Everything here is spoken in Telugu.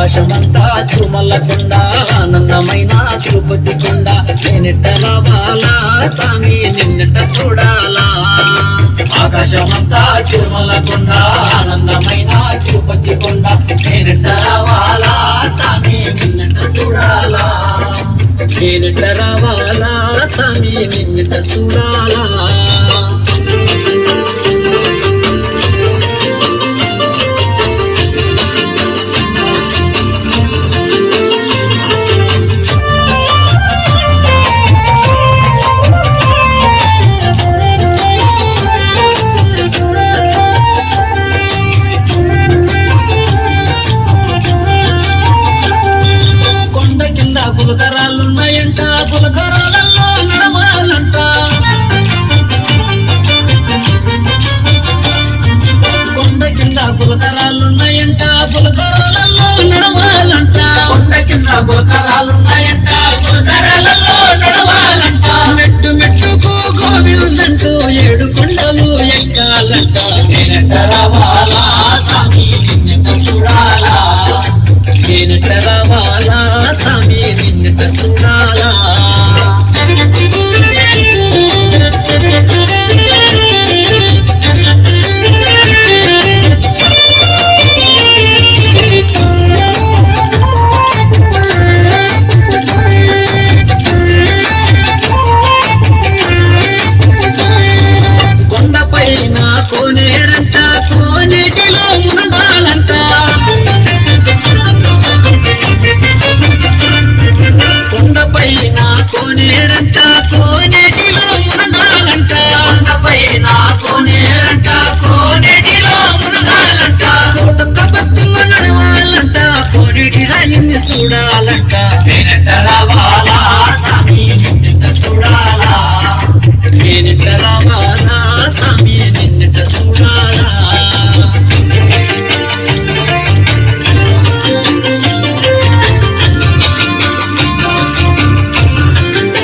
ఆకాశమంతా తిరుమల కొండ ఆనందమైన తిరుపతి కొండ నేనెట్ట రావాలా స్వామి నిన్నెట్ట చూడాలా ఆకాశమంతా తిరుమల కొండ ఆనందమైన తిరుపతి కొండ నేనెట్ట రావాలా స్వామి నిన్నెట్ట చూడాలా నేనెట్ట రావాలా స్వామి నిన్నెట్ట చూడాలా పులకరాలున్నాయంట పులకరాలలో నడవాలంట కొండ కింద పులకరాలున్నాయంట పులకరాలలో నడవాలంట కొండ కింద పులకరాలున్నాయంట పులకరాలలో నడవాలంట మెట్టు మెట్టుకు గోవిందంటూ 7 కొండలు ఎక్కాలంట నేనెట్ట రావాలా స్వామి నిన్నెట్ట చూడాలా నేనెట్ట రావాలా స్వామి నిన్నెట్ట చూడాలా కొండపైన కోనేరంట కోనేటిలో మునగాలంట కొండపైన కోనేరంట కోనేటిలో మునగాలంట కొండపైన కోనేరంట కోనేటిలో మునగాలంట కోటొక్క భక్తులు నడవాలంట కోనేటి రాయిని చూడాలంట